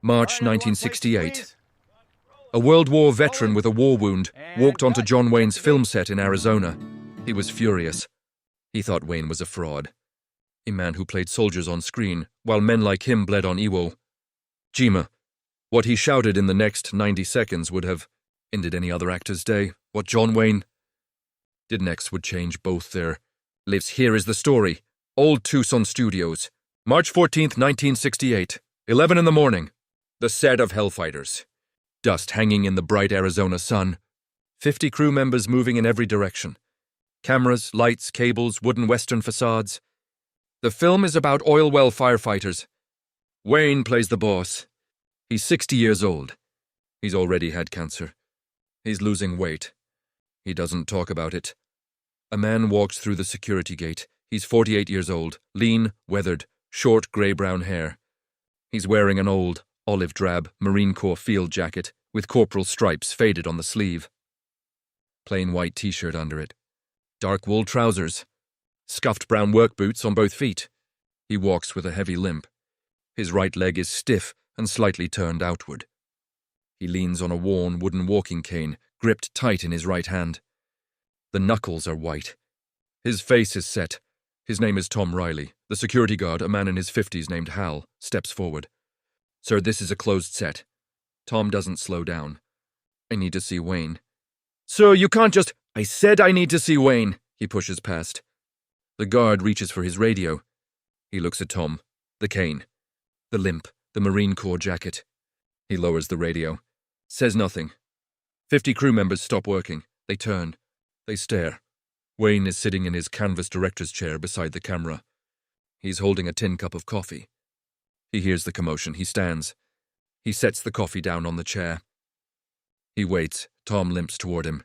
March 1968. A World War veteran with a war wound walked onto John Wayne's film set in Arizona. He was furious. He thought Wayne was a fraud. A man who played soldiers on screen, while men like him bled on Iwo Jima. What he shouted in the next 90 seconds would have ended any other actor's day. What John Wayne did next would change both their lives. Here is the story. Old Tucson Studios. March 14th, 1968. 11 in the morning. The set of Hellfighters. Dust hanging in the bright Arizona sun. 50 crew members moving in every direction. Cameras, lights, cables, wooden western facades. The film is about oil well firefighters. Wayne plays the boss. He's 60 years old. He's already had cancer. He's losing weight. He doesn't talk about it. A man walks through the security gate. He's 48 years old, lean, weathered, short grey-brown hair. He's wearing an old, olive-drab Marine Corps field jacket with corporal stripes faded on the sleeve. Plain white t-shirt under it. Dark wool trousers. Scuffed brown work boots on both feet. He walks with a heavy limp. His right leg is stiff and slightly turned outward. He leans on a worn wooden walking cane, gripped tight in his right hand. The knuckles are white. His face is set. His name is Tom Reilly. The security guard, a man in his 50s named Hal, steps forward. "Sir, this is a closed set." Tom doesn't slow down. "I need to see Wayne." "Sir, you can't just—" "I said I need to see Wayne." He pushes past. The guard reaches for his radio. He looks at Tom, the cane, the limp, the Marine Corps jacket. He lowers the radio. Says nothing. 50 crew members stop working. They turn. They stare. Wayne is sitting in his canvas director's chair beside the camera. He's holding a tin cup of coffee. He hears the commotion. He stands. He sets the coffee down on the chair. He waits. Tom limps toward him.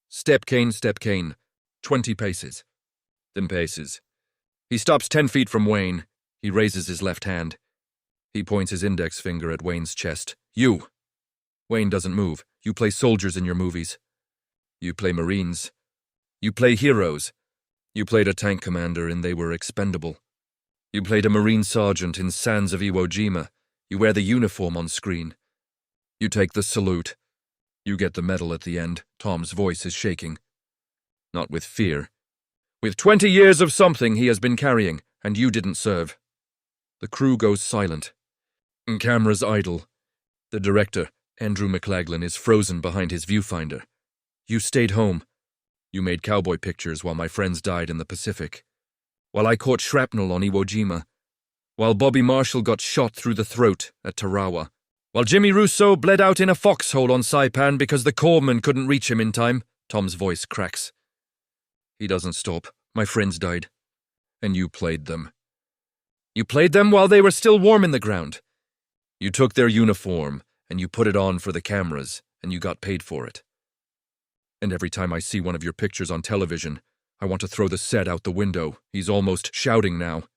Step cane, 20 paces. Then paces. He stops 10 feet from Wayne. He raises his left hand. He points his index finger at Wayne's chest. "You." Wayne doesn't move. "You play soldiers in your movies. You play Marines. You play heroes. You played a tank commander and they were expendable. You played a Marine sergeant in Sands of Iwo Jima. You wear the uniform on screen. You take the salute. You get the medal at the end." Tom's voice is shaking. Not with fear. "With 20 years of something he has been carrying, and you didn't serve." The crew goes silent. Cameras idle. The director, Andrew McLaglen, is frozen behind his viewfinder. "You stayed home. You made cowboy pictures while my friends died in the Pacific. While I caught shrapnel on Iwo Jima. While Bobby Marshall got shot through the throat at Tarawa. While Jimmy Russo bled out in a foxhole on Saipan because the corpsman couldn't reach him in time." Tom's voice cracks. He doesn't stop. "My friends died. And you played them. You played them while they were still warm in the ground. You took their uniform, and you put it on for the cameras, and you got paid for it. And every time I see one of your pictures on television, I want to throw the set out the window." He's almost shouting now.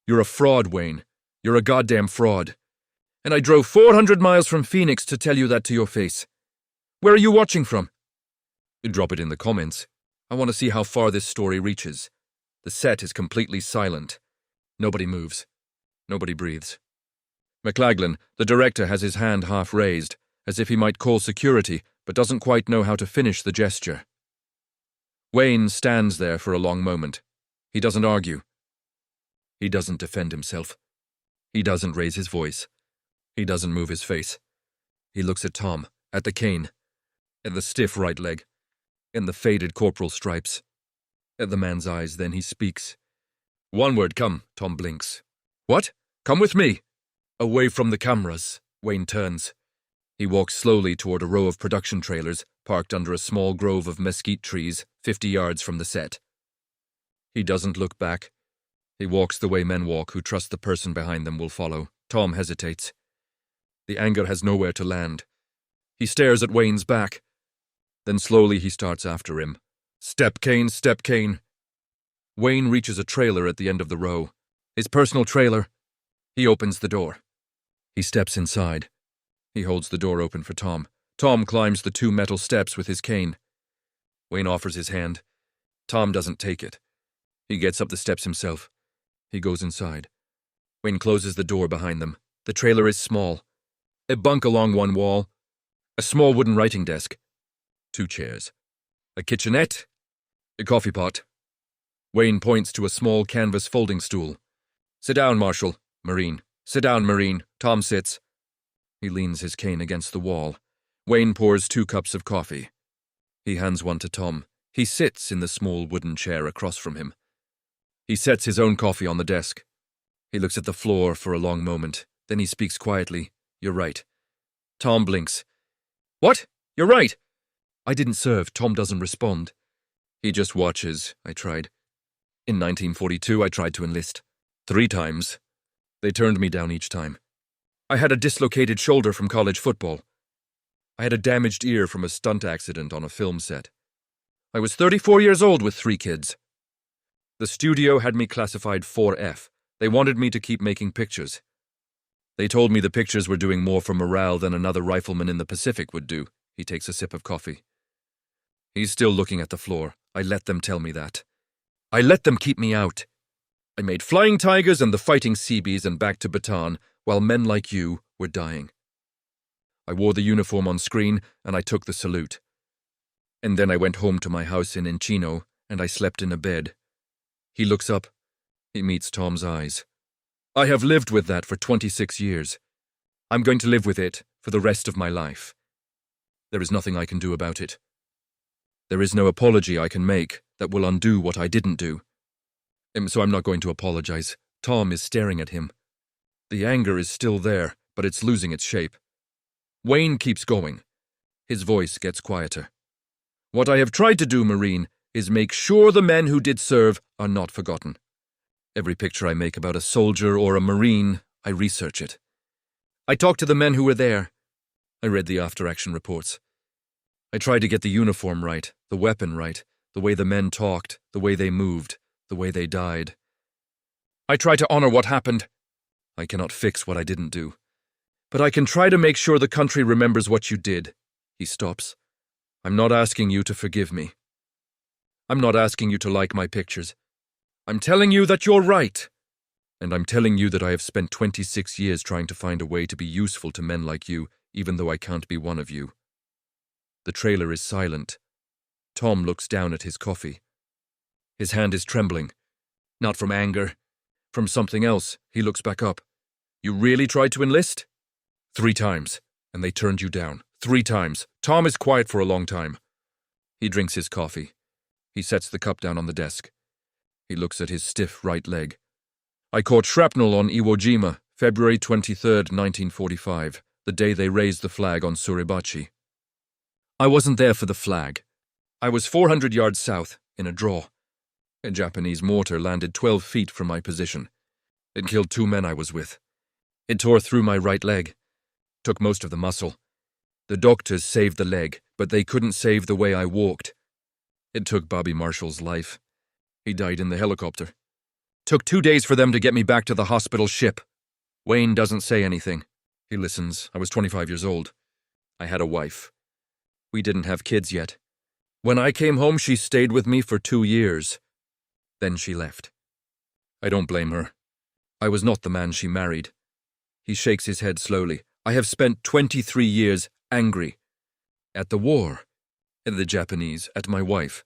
"You're a fraud, Wayne. You're a goddamn fraud. And I drove 400 miles from Phoenix to tell you that to your face. Where are you watching from?" Drop it in the comments. I want to see how far this story reaches. The set is completely silent. Nobody moves. Nobody breathes. McLaglen, the director, has his hand half raised, as if he might call security, but doesn't quite know how to finish the gesture. Wayne stands there for a long moment. He doesn't argue. He doesn't defend himself. He doesn't raise his voice. He doesn't move his face. He looks at Tom, at the cane, at the stiff right leg, in the faded corporal stripes, at the man's eyes. Then he speaks. "One word, come." Tom blinks. "What? Come with me." Away from the cameras. Wayne turns. He walks slowly toward a row of production trailers parked under a small grove of mesquite trees 50 yards from the set. He doesn't look back. He walks the way men walk who trust the person behind them will follow. Tom hesitates. The anger has nowhere to land. He stares at Wayne's back. Then slowly he starts after him. Step cane, step cane. Wayne reaches a trailer at the end of the row. His personal trailer. He opens the door. He steps inside. He holds the door open for Tom. Tom climbs the 2 metal steps with his cane. Wayne offers his hand. Tom doesn't take it. He gets up the steps himself. He goes inside. Wayne closes the door behind them. The trailer is small. A bunk along one wall, a small wooden writing desk, 2 chairs, a kitchenette, a coffee pot. Wayne points to a small canvas folding stool. Sit down, Marshal. Marine. Sit down, Marine. Tom sits. He leans his cane against the wall. Wayne pours 2 cups of coffee. He hands one to Tom. He sits in the small wooden chair across from him. He sets his own coffee on the desk. He looks at the floor for a long moment. Then he speaks quietly. You're right. Tom blinks. What? You're right. I didn't serve. Tom doesn't respond. He just watches. I tried. In 1942, I tried to enlist. 3 times. They turned me down each time. I had a dislocated shoulder from college football. I had a damaged ear from a stunt accident on a film set. I was 34 years old with 3 kids. The studio had me classified 4F. They wanted me to keep making pictures. They told me the pictures were doing more for morale than another rifleman in the Pacific would do. He takes a sip of coffee. He's still looking at the floor. I let them tell me that. I let them keep me out. I made Flying Tigers and the Fighting Seabees and back to Bataan, while men like you were dying. I wore the uniform on screen, and I took the salute. And then I went home to my house in Encino, and I slept in a bed. He looks up. He meets Tom's eyes. I have lived with that for 26 years. I'm going to live with it for the rest of my life. There is nothing I can do about it. There is no apology I can make that will undo what I didn't do. So I'm not going to apologize. Tom is staring at him. The anger is still there, but it's losing its shape. Wayne keeps going. His voice gets quieter. What I have tried to do, Marine, is make sure the men who did serve are not forgotten. Every picture I make about a soldier or a Marine, I research it. I talk to the men who were there. I read the after-action reports. I tried to get the uniform right, the weapon right, the way the men talked, the way they moved, the way they died. I try to honor what happened. I cannot fix what I didn't do. But I can try to make sure the country remembers what you did. He stops. I'm not asking you to forgive me. I'm not asking you to like my pictures. I'm telling you that you're right. And I'm telling you that I have spent 26 years trying to find a way to be useful to men like you, even though I can't be one of you. The trailer is silent. Tom looks down at his coffee. His hand is trembling. Not from anger. From something else. He looks back up. You really tried to enlist? 3 times. And they turned you down. 3 times. Tom is quiet for a long time. He drinks his coffee. He sets the cup down on the desk. He looks at his stiff right leg. I caught shrapnel on Iwo Jima, February 23rd, 1945, the day they raised the flag on Suribachi. I wasn't there for the flag. I was 400 yards south, in a draw. A Japanese mortar landed 12 feet from my position. It killed 2 men I was with. It tore through my right leg. Took most of the muscle. The doctors saved the leg, but they couldn't save the way I walked. It took Bobby Marshall's life. He died in the helicopter. Took 2 days for them to get me back to the hospital ship. Wayne doesn't say anything. He listens. I was 25 years old. I had a wife. We didn't have kids yet. When I came home, she stayed with me for 2 years. Then she left. I don't blame her. I was not the man she married. He shakes his head slowly. I have spent 23 years angry. At the war. At the Japanese. At my wife.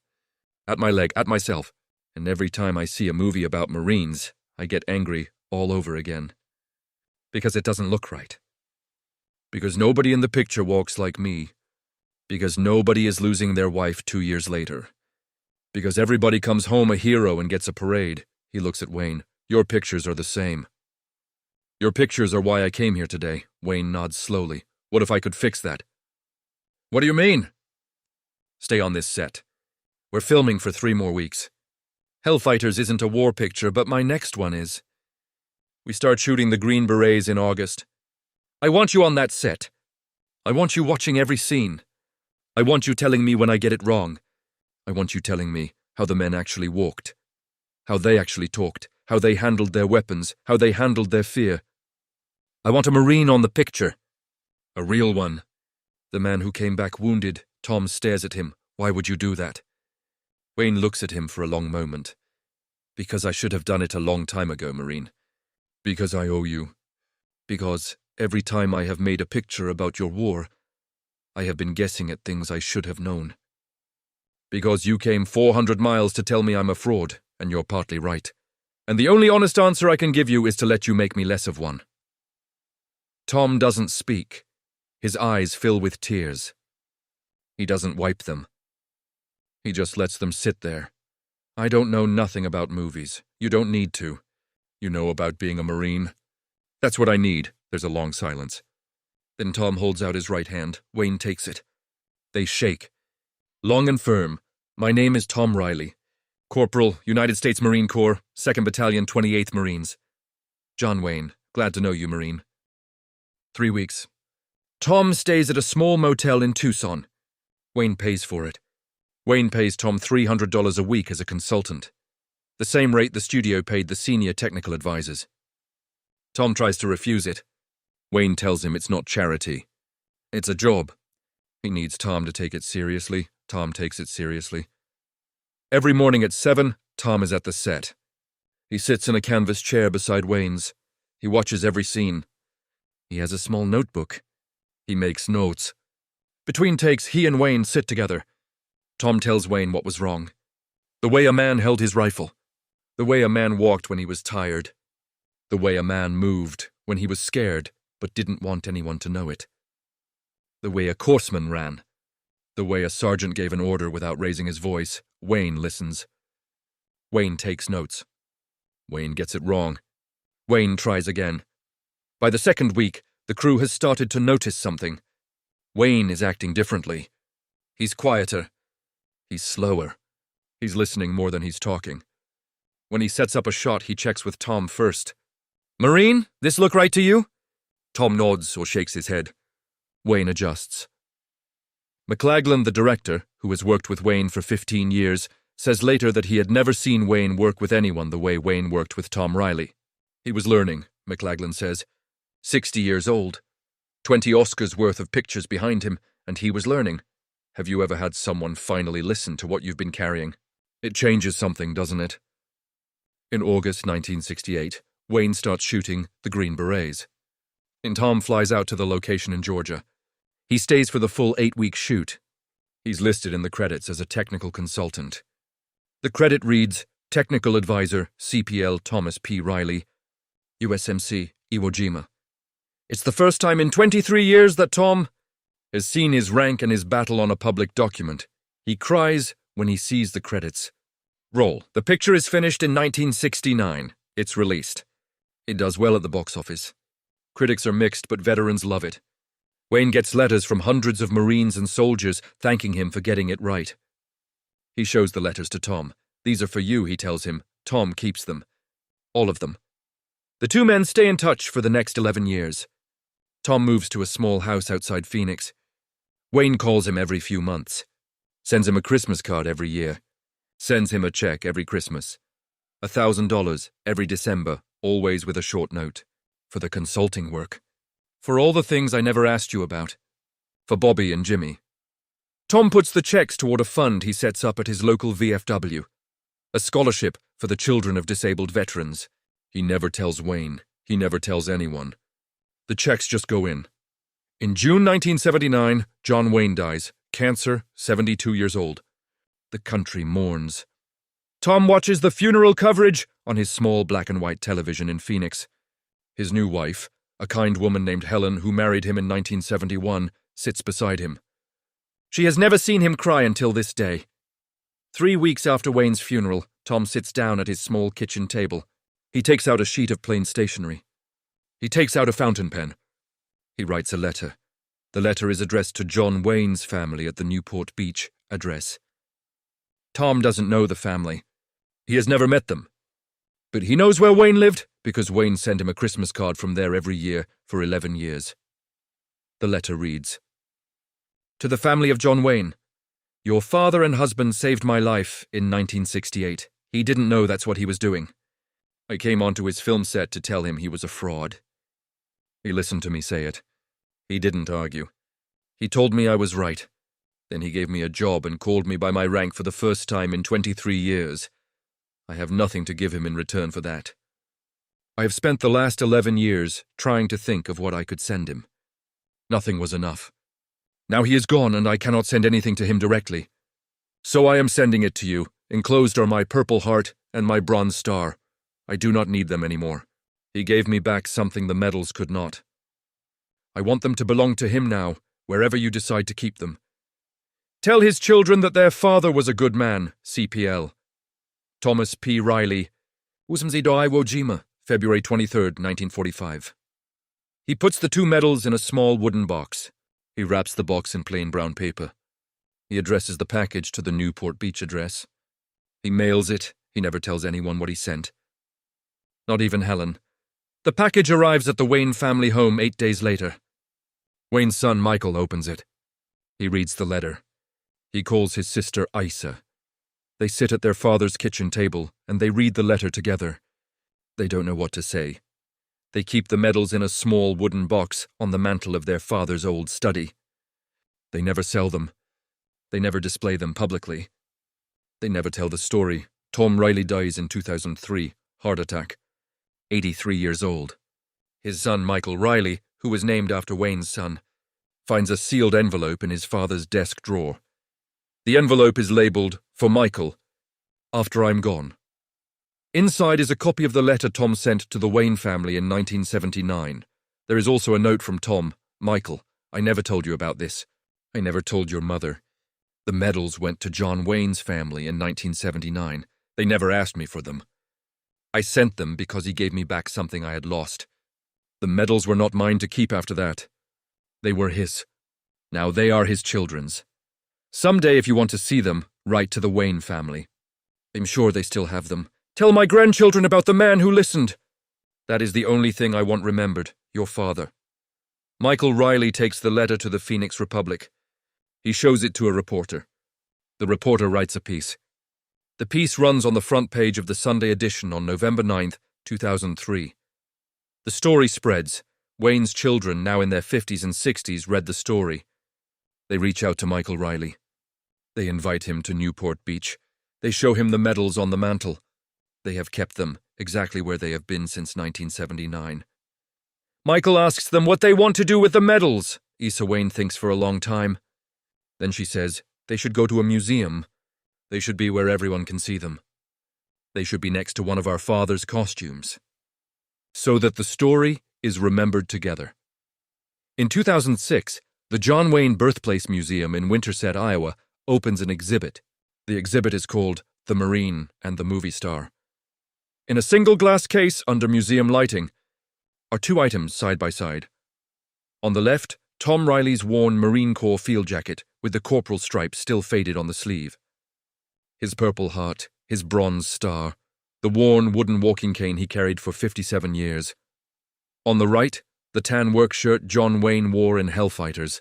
At my leg. At myself. And every time I see a movie about Marines, I get angry all over again. Because it doesn't look right. Because nobody in the picture walks like me. Because nobody is losing their wife 2 years later. Because everybody comes home a hero and gets a parade. He looks at Wayne. Your pictures are the same. Your pictures are why I came here today. Wayne nods slowly. What if I could fix that? What do you mean? Stay on this set. We're filming for 3 more weeks. Hellfighters isn't a war picture, but my next one is. We start shooting the Green Berets in August. I want you on that set. I want you watching every scene. I want you telling me when I get it wrong. I want you telling me how the men actually walked. How they actually talked. How they handled their weapons. How they handled their fear. I want a Marine on the picture. A real one. The man who came back wounded. Tom stares at him. Why would you do that? Wayne looks at him for a long moment. Because I should have done it a long time ago, Marine. Because I owe you. Because every time I have made a picture about your war, I have been guessing at things I should have known. Because you came 400 miles to tell me I'm a fraud, and you're partly right. And the only honest answer I can give you is to let you make me less of one. Tom doesn't speak. His eyes fill with tears. He doesn't wipe them. He just lets them sit there. I don't know nothing about movies. You don't need to. You know about being a Marine. That's what I need. There's a long silence. Then Tom holds out his right hand. Wayne takes it. They shake. Long and firm. My name is Tom Reilly. Corporal, United States Marine Corps, 2nd Battalion, 28th Marines. John Wayne. Glad to know you, Marine. 3 weeks. Tom stays at a small motel in Tucson. Wayne pays for it. Wayne pays Tom $300 a week as a consultant. The same rate the studio paid the senior technical advisors. Tom tries to refuse it. Wayne tells him it's not charity. It's a job. He needs Tom to take it seriously. Tom takes it seriously. Every morning at 7, Tom is at the set. He sits in a canvas chair beside Wayne's. He watches every scene. He has a small notebook. He makes notes. Between takes, he and Wayne sit together. Tom tells Wayne what was wrong. The way a man held his rifle. The way a man walked when he was tired. The way a man moved when he was scared but didn't want anyone to know it. The way a courseman ran. The way a sergeant gave an order without raising his voice. Wayne listens. Wayne takes notes. Wayne gets it wrong. Wayne tries again. By the second week, the crew has started to notice something. Wayne is acting differently. He's quieter. He's slower. He's listening more than he's talking. When he sets up a shot, he checks with Tom first. Marine, this look right to you? Tom nods or shakes his head. Wayne adjusts. McLaglen, the director, who has worked with Wayne for 15 years, says later that he had never seen Wayne work with anyone the way Wayne worked with Tom Reilly. He was learning, McLaglen says. 60 years old. 20 Oscars worth of pictures behind him, and he was learning. Have you ever had someone finally listen to what you've been carrying? It changes something, doesn't it? In August 1968, Wayne starts shooting the Green Berets. And Tom flies out to the location in Georgia. He stays for the full 8-week shoot. He's listed in the credits as a technical consultant. The credit reads, Technical Advisor, CPL Thomas P. Reilly, USMC, Iwo Jima. It's the first time in 23 years that Tom has seen his rank and his battle on a public document. He cries when he sees the credits. Roll. The picture is finished in 1969. It's released. It does well at the box office. Critics are mixed, but veterans love it. Wayne gets letters from hundreds of Marines and soldiers thanking him for getting it right. He shows the letters to Tom. These are for you, he tells him. Tom keeps them. All of them. The two men stay in touch for the next 11 years. Tom moves to a small house outside Phoenix. Wayne calls him every few months. Sends him a Christmas card every year. Sends him a check every Christmas. $1,000 every December, always with a short note. For the consulting work. For all the things I never asked you about. For Bobby and Jimmy. Tom puts the checks toward a fund he sets up at his local VFW. A scholarship for the children of disabled veterans. He never tells Wayne. He never tells anyone. The checks just go in. In June 1979, John Wayne dies. Cancer, 72 years old. The country mourns. Tom watches the funeral coverage on his small black and white television in Phoenix. His new wife, a kind woman named Helen who married him in 1971, sits beside him. She has never seen him cry until this day. 3 weeks after Wayne's funeral, Tom sits down at his small kitchen table. He takes out a sheet of plain stationery. He takes out a fountain pen. He writes a letter. The letter is addressed to John Wayne's family at the Newport Beach address. Tom doesn't know the family. He has never met them. But he knows where Wayne lived because Wayne sent him a Christmas card from there every year for 11 years. The letter reads, To the family of John Wayne, your father and husband saved my life in 1968. He didn't know that's what he was doing. I came onto his film set to tell him he was a fraud. He listened to me say it. He didn't argue. He told me I was right. Then he gave me a job and called me by my rank for the first time in 23 years. I have nothing to give him in return for that. I have spent the last 11 years trying to think of what I could send him. Nothing was enough. Now he is gone and I cannot send anything to him directly. So I am sending it to you. Enclosed are my Purple Heart and my Bronze Star. I do not need them anymore. He gave me back something the medals could not. I want them to belong to him now, wherever you decide to keep them. Tell his children that their father was a good man, CPL. Thomas P. Reilly, USMC do Iwo Jima, February 23, 1945. He puts the 2 medals in a small wooden box. He wraps the box in plain brown paper. He addresses the package to the Newport Beach address. He mails it. He never tells anyone what he sent. Not even Helen. The package arrives at the Wayne family home 8 days later. Wayne's son Michael opens it. He reads the letter. He calls his sister Isa. They sit at their father's kitchen table and they read the letter together. They don't know what to say. They keep the medals in a small wooden box on the mantel of their father's old study. They never sell them. They never display them publicly. They never tell the story. Tom Reilly dies in 2003, heart attack, 83 years old. His son Michael Reilly, who was named after Wayne's son, finds a sealed envelope in his father's desk drawer. The envelope is labeled, "For Michael, after I'm gone." Inside is a copy of the letter Tom sent to the Wayne family in 1979. There is also a note from Tom, "Michael, I never told you about this. I never told your mother. The medals went to John Wayne's family in 1979. They never asked me for them. I sent them because he gave me back something I had lost. The medals were not mine to keep after that. They were his. Now they are his children's. Someday, if you want to see them, write to the Wayne family. I'm sure they still have them. Tell my grandchildren about the man who listened. That is the only thing I want remembered, your father." Michael Reilly takes the letter to the Phoenix Republic. He shows it to a reporter. The reporter writes a piece. The piece runs on the front page of the Sunday edition on November 9, 2003. The story spreads. Wayne's children, now in their 50s and 60s, read the story. They reach out to Michael Reilly. They invite him to Newport Beach. They show him the medals on the mantel. They have kept them exactly where they have been since 1979. Michael asks them what they want to do with the medals. Isa Wayne thinks for a long time. Then she says they should go to a museum. They should be where everyone can see them. They should be next to one of our father's costumes. So that the story is remembered together. In 2006, the John Wayne Birthplace Museum in Winterset, Iowa, opens an exhibit. The exhibit is called The Marine and the Movie Star. In a single glass case under museum lighting are 2 items side by side. On the left, Tom Reilly's worn Marine Corps field jacket with the corporal stripe still faded on the sleeve. His Purple Heart, his Bronze Star, the worn wooden walking cane he carried for 57 years. On the right, the tan work shirt John Wayne wore in Hellfighters.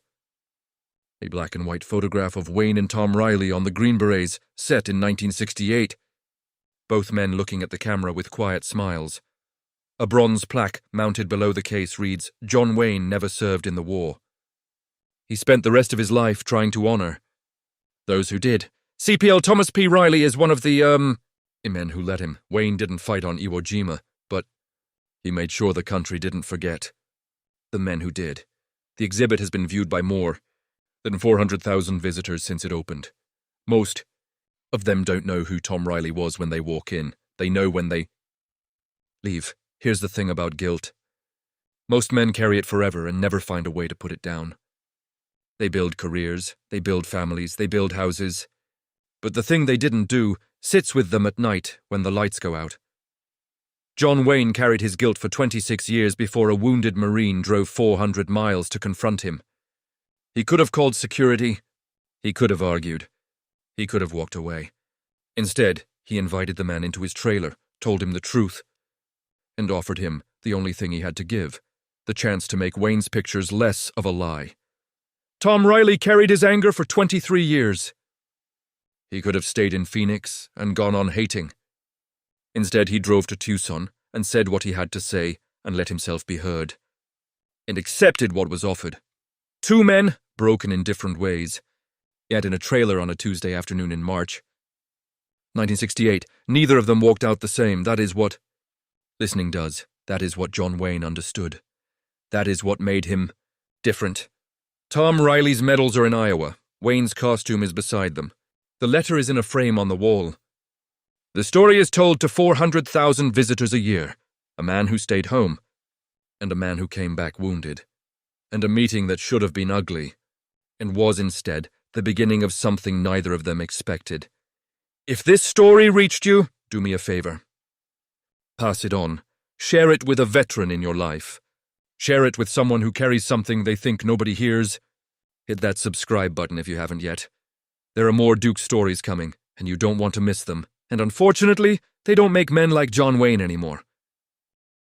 A black and white photograph of Wayne and Tom Reilly on the Green Berets, set in 1968. Both men looking at the camera with quiet smiles. A bronze plaque mounted below the case reads, "John Wayne never served in the war." He spent the rest of his life trying to honor those who did. CPL Thomas P. Reilly is one of the men who let him. Wayne didn't fight on Iwo Jima, but he made sure the country didn't forget the men who did. The exhibit has been viewed by more than 400,000 visitors since it opened. Most of them don't know who Tom Reilly was when they walk in. They know when they leave. Here's the thing about guilt. Most men carry it forever and never find a way to put it down. They build careers, they build families, they build houses. But the thing they didn't do sits with them at night when the lights go out. John Wayne carried his guilt for 26 years before a wounded Marine drove 400 miles to confront him. He could have called security. He could have argued. He could have walked away. Instead, he invited the man into his trailer, told him the truth, and offered him the only thing he had to give, the chance to make Wayne's pictures less of a lie. Tom Reilly carried his anger for 23 years. He could have stayed in Phoenix and gone on hating. Instead, he drove to Tucson and said what he had to say and let himself be heard. And accepted what was offered. 2 men, broken in different ways. Yet in a trailer on a Tuesday afternoon in March 1968, neither of them walked out the same. That is what listening does. That is what John Wayne understood. That is what made him different. Tom Reilly's medals are in Iowa. Wayne's costume is beside them. The letter is in a frame on the wall. The story is told to 400,000 visitors a year. A man who stayed home, and a man who came back wounded, and a meeting that should have been ugly, and was instead the beginning of something neither of them expected. If this story reached you, do me a favor. Pass it on. Share it with a veteran in your life. Share it with someone who carries something they think nobody hears. Hit that subscribe button if you haven't yet. There are more Duke stories coming, and you don't want to miss them. And unfortunately, they don't make men like John Wayne anymore.